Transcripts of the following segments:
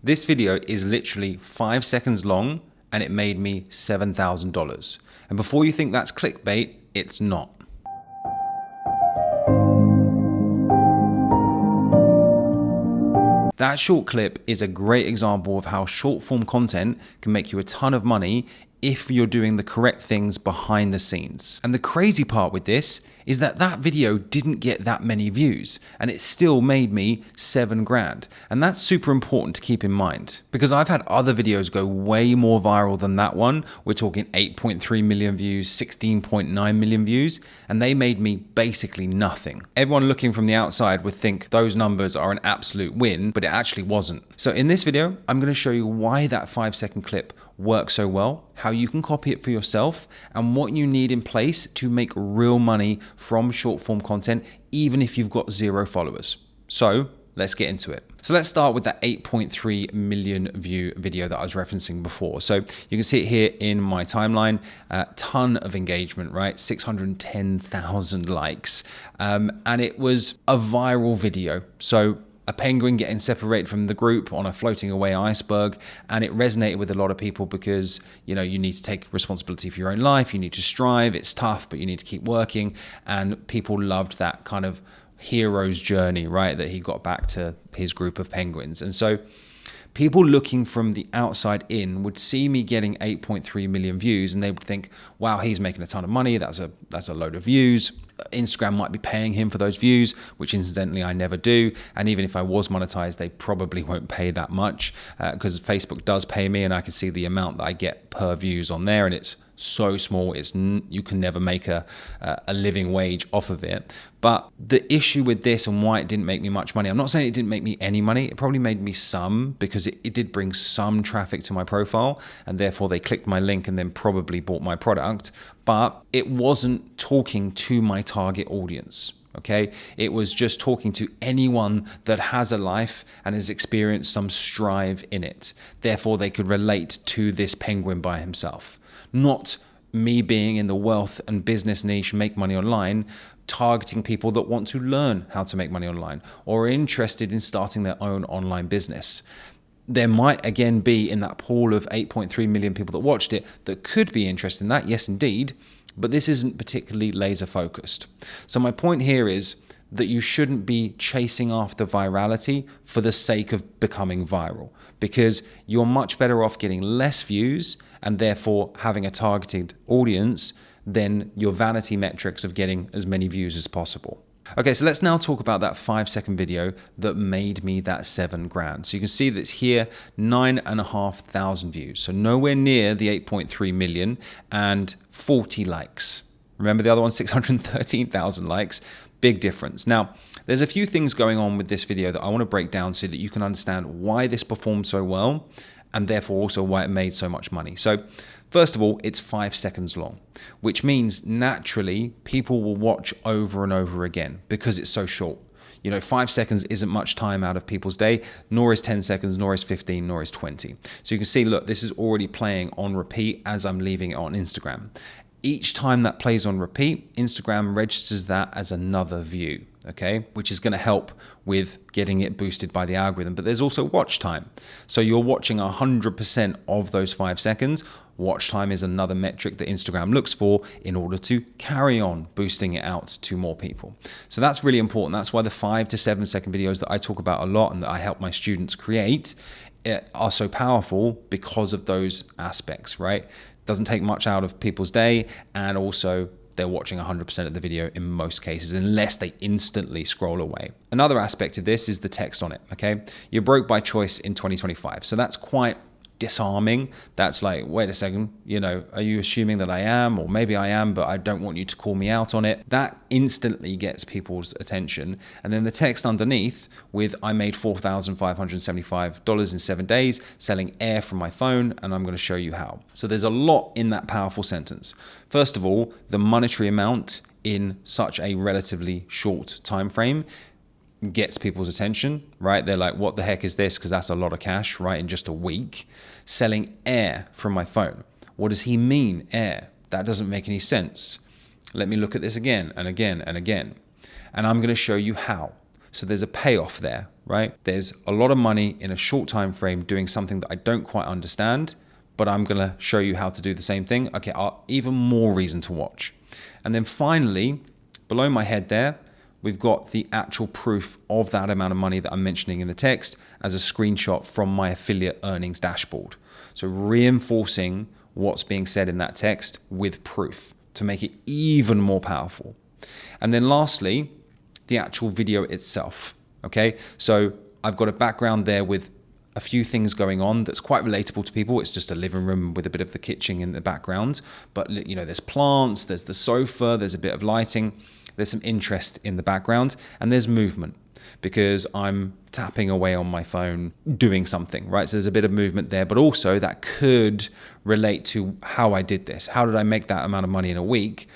This video is literally 5 seconds long and it made me $7,000. And before you think that's clickbait, it's not. That short clip is a great example of how short form content can make you a ton of money if you're doing the correct things behind the scenes. And the crazy part with this is that that video didn't get that many views and it still made me $7,000. And that's super important to keep in mind because I've had other videos go way more viral than that one. We're talking 8.3 million views, 16.9 million views, and they made me basically nothing. Everyone looking from the outside would think those numbers are an absolute win, but it actually wasn't. So in this video, I'm going to show you why that 5-second clip works so well, how you can copy it for yourself, and what you need in place to make real money from short form content, even if you've got 0 followers. So let's get into it. So let's start with that 8.3 million view video that I was referencing before. So you can see it here in my timeline, a ton of engagement, right? 610,000 likes. And it was a viral video. So a penguin getting separated from the group on a floating away iceberg, and it resonated with a lot of people because, you know, you need to take responsibility for your own life, you need to strive, it's tough, but you need to keep working, and people loved that kind of hero's journey, right, that he got back to his group of penguins. And so people looking from the outside in would see me getting 8.3 million views and they would think, wow, he's making a ton of money, that's a load of views. Instagram might be paying him for those views, which incidentally I never do. And even if I was monetized, they probably won't pay that much because Facebook does pay me and I can see the amount that I get per views on there, and it's so small, you can never make a living wage off of it. But the issue with this and why it didn't make me much money, I'm not saying it didn't make me any money, it probably made me some because it did bring some traffic to my profile and therefore they clicked my link and then probably bought my product, but it wasn't talking to my target audience. Okay, it was just talking to anyone that has a life and has experienced some strive in it. Therefore, they could relate to this penguin by himself. Not me being in the wealth and business niche, make money online, targeting people that want to learn how to make money online or are interested in starting their own online business. There might again be in that pool of 8.3 million people that watched it that could be interested in that. Yes, indeed. But this isn't particularly laser focused. So my point here is that you shouldn't be chasing after virality for the sake of becoming viral, because you're much better off getting less views and therefore having a targeted audience than your vanity metrics of getting as many views as possible. Okay, so let's now talk about that 5-second video that made me that $7,000. So you can see that it's here, 9,500 views. So nowhere near the 8.3 million and 40 likes. Remember the other one, 613,000 likes, big difference. Now, there's a few things going on with this video that I want to break down so that you can understand why this performed so well and therefore also why it made so much money. So first of all, it's 5 seconds long, which means naturally people will watch over and over again because it's so short. You know, 5 seconds isn't much time out of people's day, nor is 10 seconds, nor is 15, nor is 20. So you can see, look, this is already playing on repeat as I'm leaving it on Instagram. Each time that plays on repeat, Instagram registers that as another view, okay, which is going to help with getting it boosted by the algorithm. But there's also watch time. So you're watching 100% of those 5 seconds. Watch time is another metric that Instagram looks for in order to carry on boosting it out to more people. So that's really important. That's why the 5 to 7 second videos that I talk about a lot and that I help my students create are so powerful because of those aspects, right? Doesn't take much out of people's day, and also they're watching 100% of the video in most cases, unless they instantly scroll away. Another aspect of this is the text on it, okay? You're broke by choice in 2025. So that's quite disarming. That's like, wait a second, you know, are you assuming that I am? Or maybe I am, but I don't want you to call me out on it. That instantly gets people's attention. And then the text underneath with, I made $4,575 in 7 days selling air from my phone, and I'm going to show you how. So there's a lot in that powerful sentence. First of all, the monetary amount in such a relatively short time frame gets people's attention, right? They're like, what the heck is this? Because that's a lot of cash, right? In just a week. Selling air from my phone. What does he mean, air? That doesn't make any sense. Let me look at this again and again and again. And I'm going to show you how. So there's a payoff there, right? There's a lot of money in a short time frame doing something that I don't quite understand, but I'm going to show you how to do the same thing. Okay, even more reason to watch. And then finally, below my head there, we've got the actual proof of that amount of money that I'm mentioning in the text as a screenshot from my affiliate earnings dashboard. So reinforcing what's being said in that text with proof to make it even more powerful. And then lastly, the actual video itself. Okay, so I've got a background there with a few things going on that's quite relatable to people. It's just a living room with a bit of the kitchen in the background, but you know, there's plants, there's the sofa, there's a bit of lighting, there's some interest in the background, and there's movement because I'm tapping away on my phone doing something, right? So there's a bit of movement there, but also that could relate to how I did this. How did I make that amount of money in a week?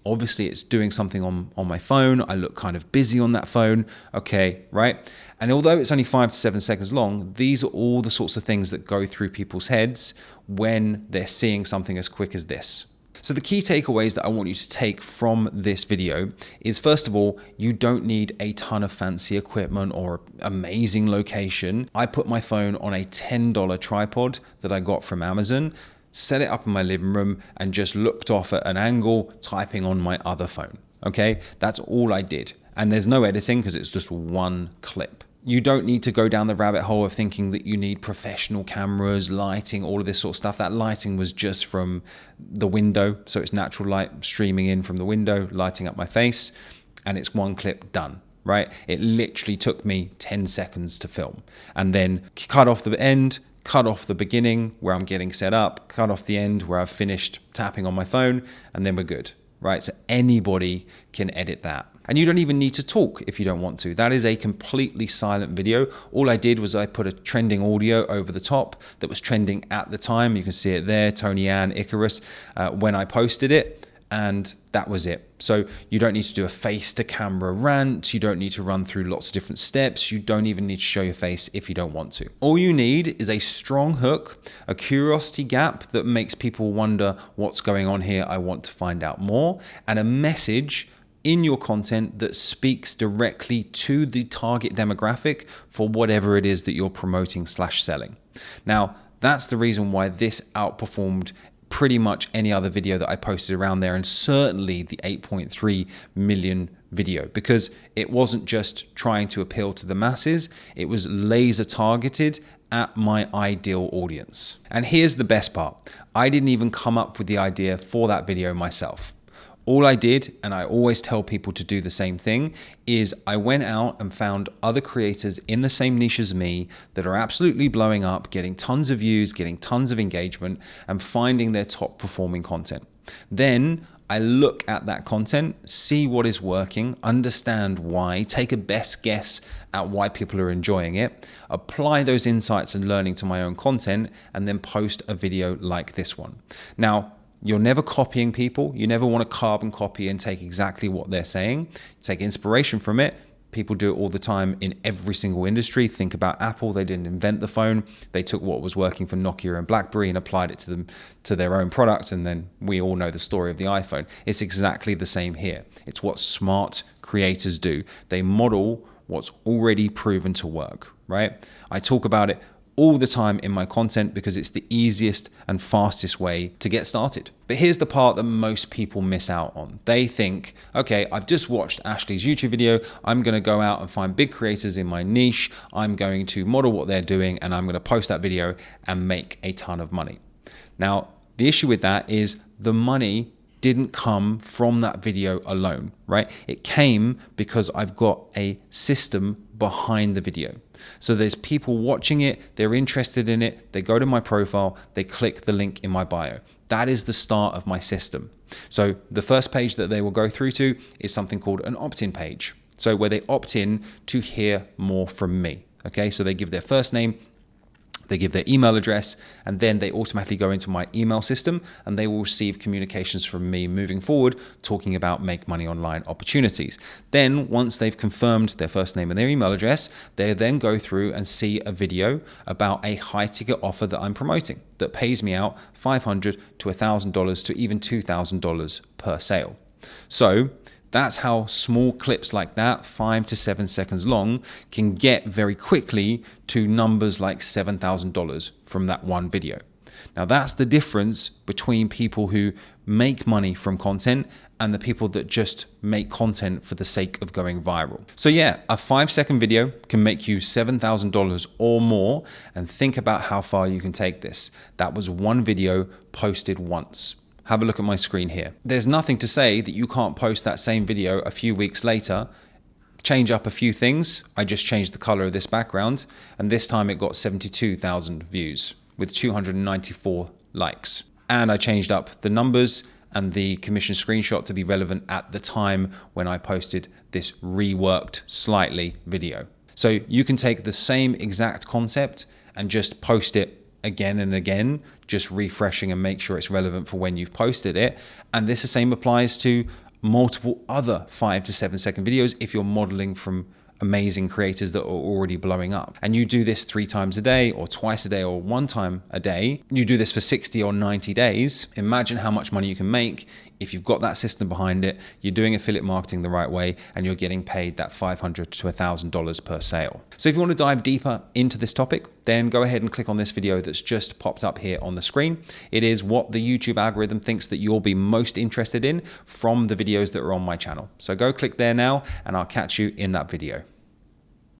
Obviously, it's doing something on my phone. I look kind of busy on that phone. Okay, right? And although it's only 5 to 7 seconds long, these are all the sorts of things that go through people's heads when they're seeing something as quick as this. So the key takeaways that I want you to take from this video is, first of all, you don't need a ton of fancy equipment or amazing location. I put my phone on a $10 tripod that I got from Amazon, set it up in my living room, and just looked off at an angle, typing on my other phone. Okay, that's all I did. And there's no editing because it's just one clip. You don't need to go down the rabbit hole of thinking that you need professional cameras, lighting, all of this sort of stuff. That lighting was just from the window. So it's natural light streaming in from the window, lighting up my face, and it's one clip done, right? It literally took me 10 seconds to film, and then cut off the end, cut off the beginning where I'm getting set up, cut off the end where I've finished tapping on my phone, and then we're good, right? So anybody can edit that. And you don't even need to talk if you don't want to. That is a completely silent video. All I did was I put a trending audio over the top that was trending at the time. You can see it there, Tony Ann, Icarus, when I posted it. And that was it. So you don't need to do a face to camera rant. You don't need to run through lots of different steps. You don't even need to show your face if you don't want to. All you need is a strong hook, a curiosity gap that makes people wonder what's going on here. I want to find out more, and a message in your content that speaks directly to the target demographic for whatever it is that you're promoting / selling. Now, that's the reason why this outperformed pretty much any other video that I posted around there, and certainly the 8.3 million video, because it wasn't just trying to appeal to the masses, it was laser targeted at my ideal audience. And here's the best part. I didn't even come up with the idea for that video myself. All I did, and I always tell people to do the same thing, is I went out and found other creators in the same niche as me that are absolutely blowing up, getting tons of views, getting tons of engagement, and finding their top performing content. Then I look at that content, see what is working, understand why, take a best guess at why people are enjoying it, apply those insights and learning to my own content, and then post a video like this one. Now, you're never copying people. You never want to carbon copy and take exactly what they're saying. Take inspiration from it. People do it all the time in every single industry. Think about Apple. They didn't invent the phone. They took what was working for Nokia and BlackBerry and applied it to their own product. And then we all know the story of the iPhone. It's exactly the same here. It's what smart creators do. They model what's already proven to work, right? I talk about it all the time in my content because it's the easiest and fastest way to get started. But here's the part that most people miss out on. They think, okay, I've just watched Ashley's YouTube video. I'm going to go out and find big creators in my niche. I'm going to model what they're doing, and I'm going to post that video and make a ton of money. Now, the issue with that is the money didn't come from that video alone, right? It came because I've got a system behind the video. So there's people watching it, they're interested in it, they go to my profile, they click the link in my bio. That is the start of my system. So the first page that they will go through to is something called an opt-in page. So where they opt in to hear more from me. Okay, so they give their first name, they give their email address, and then they automatically go into my email system, and they will receive communications from me moving forward, talking about Make Money Online opportunities. Then once they've confirmed their first name and their email address, they then go through and see a video about a high ticket offer that I'm promoting that pays me out $500 to $1,000 to even $2,000 per sale. So That's how small clips like that, 5 to 7 seconds long, can get very quickly to numbers like $7,000 from that one video. Now that's the difference between people who make money from content and the people that just make content for the sake of going viral. So yeah, a 5-second video can make you $7,000 or more, and think about how far you can take this. That was one video posted once. Have a look at my screen here. There's nothing to say that you can't post that same video a few weeks later, change up a few things. I just changed the color of this background, and this time it got 72,000 views with 294 likes. And I changed up the numbers and the commission screenshot to be relevant at the time when I posted this reworked slightly video. So you can take the same exact concept and just post it again and again, just refreshing and make sure it's relevant for when you've posted it. And this the same applies to multiple other 5 to 7 second videos if you're modeling from amazing creators that are already blowing up. And you do this 3 times a day or twice a day or 1 time a day. You do this for 60 or 90 days. Imagine how much money you can make if you've got that system behind it, you're doing affiliate marketing the right way, and you're getting paid that $500 to $1,000 per sale. So if you want to dive deeper into this topic, then go ahead and click on this video that's just popped up here on the screen. It is what the YouTube algorithm thinks that you'll be most interested in from the videos that are on my channel. So go click there now, and I'll catch you in that video.